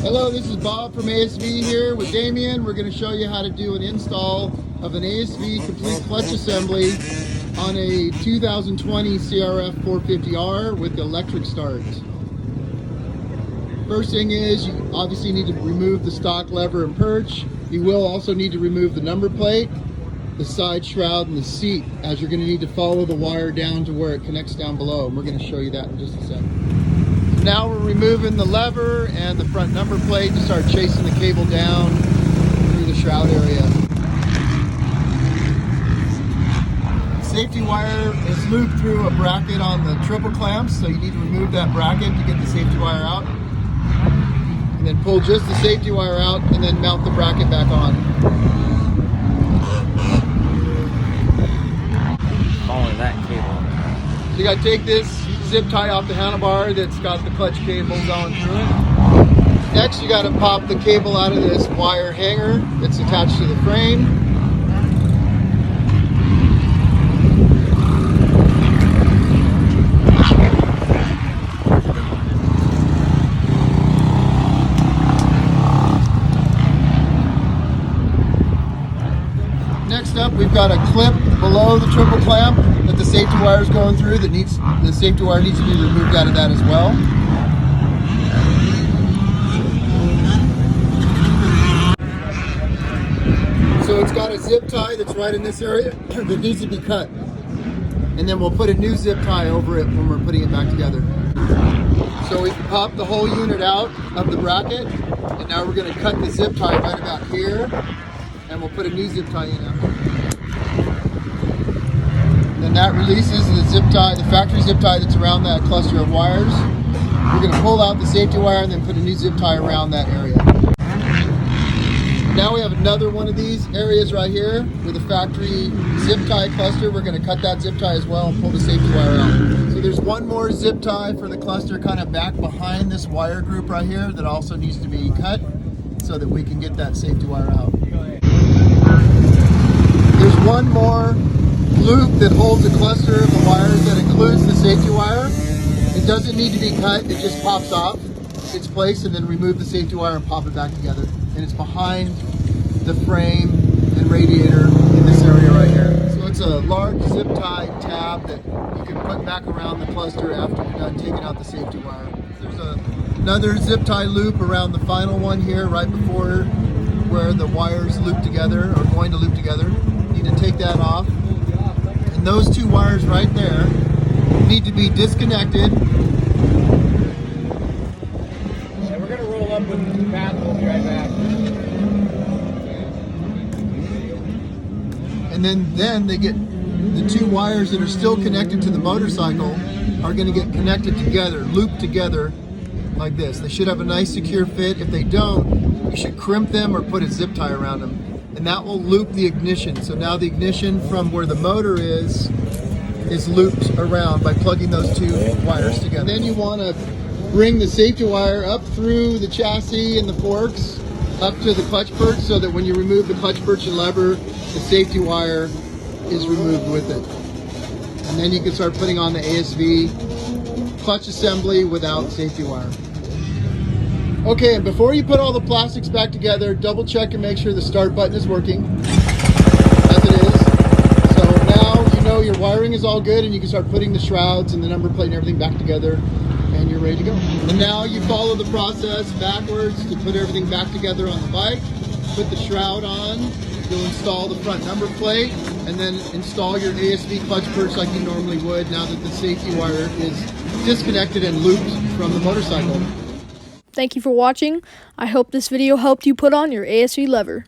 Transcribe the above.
Hello, this is Bob from ASV here with Damien. We're going to show you how to do an install of an ASV complete clutch assembly on a 2020 CRF 450R with electric start. First thing is you obviously need to remove the stock lever and perch. You will also need to remove the number plate, the side shroud, and the seat, as you're going to need to follow the wire down to where it connects down below, and we're going to show you that in just a second. Now we're removing the lever and the front number plate to start chasing the cable down through the shroud area. Safety wire is looped through a bracket on the triple clamps, so you need to remove that bracket to get the safety wire out. And then pull just the safety wire out and then mount the bracket back on. Following that cable. So you got to take this zip tie off the handlebar that's got the clutch cable going through it. Next, you got to pop the cable out of this wire hanger that's attached to the frame. Next up, we've got a clip below the triple clamp that the safety wire is going through. The safety wire needs to be removed out of that as well. So it's got a zip tie that's right in this area that needs to be cut. And then we'll put a new zip tie over it when we're putting it back together. So we popped the whole unit out of the bracket, and now we're going to cut the zip tie right about here, and we'll put a new zip tie in after. Then that releases the zip tie, the factory zip tie that's around that cluster of wires. We're going to pull out the safety wire and then put a new zip tie around that area. Now we have another one of these areas right here with a factory zip tie cluster. We're going to cut that zip tie as well and pull the safety wire out. So there's one more zip tie for the cluster kind of back behind this wire group right here that also needs to be cut so that we can get that safety wire out. There's one more loop that holds a cluster of the wires that includes the safety wire. It doesn't need to be cut, it just pops off its place, and then remove the safety wire and pop it back together. And it's behind the frame and radiator in this area right here. So it's a large zip tie tab that you can put back around the cluster after you're done taking out the safety wire. There's another zip tie loop around the final one here right before where the wires loop together, or going to loop together. You need to take that off. And those two wires right there need to be disconnected. And we're going to roll up with the path. We'll be right back. And then they get the two wires that are still connected to the motorcycle are going to get connected together, looped together like this. They should have a nice secure fit. If they don't, you should crimp them or put a zip tie around them. And that will loop the ignition. So now the ignition from where the motor is looped around by plugging those two wires together. Then you want to bring the safety wire up through the chassis and the forks up to the clutch perch, so that when you remove the clutch perch and lever, the safety wire is removed with it. And then you can start putting on the ASV clutch assembly without safety wire. Okay, and before you put all the plastics back together, double check and make sure the start button is working, as it is. So now you know your wiring is all good, and you can start putting the shrouds and the number plate and everything back together, and you're ready to go. And now you follow the process backwards to put everything back together on the bike. Put the shroud on, you'll install the front number plate, and then install your ASV clutch perch like you normally would now that the safety wire is disconnected and looped from the motorcycle. Thank you for watching. I hope this video helped you put on your ASV lever.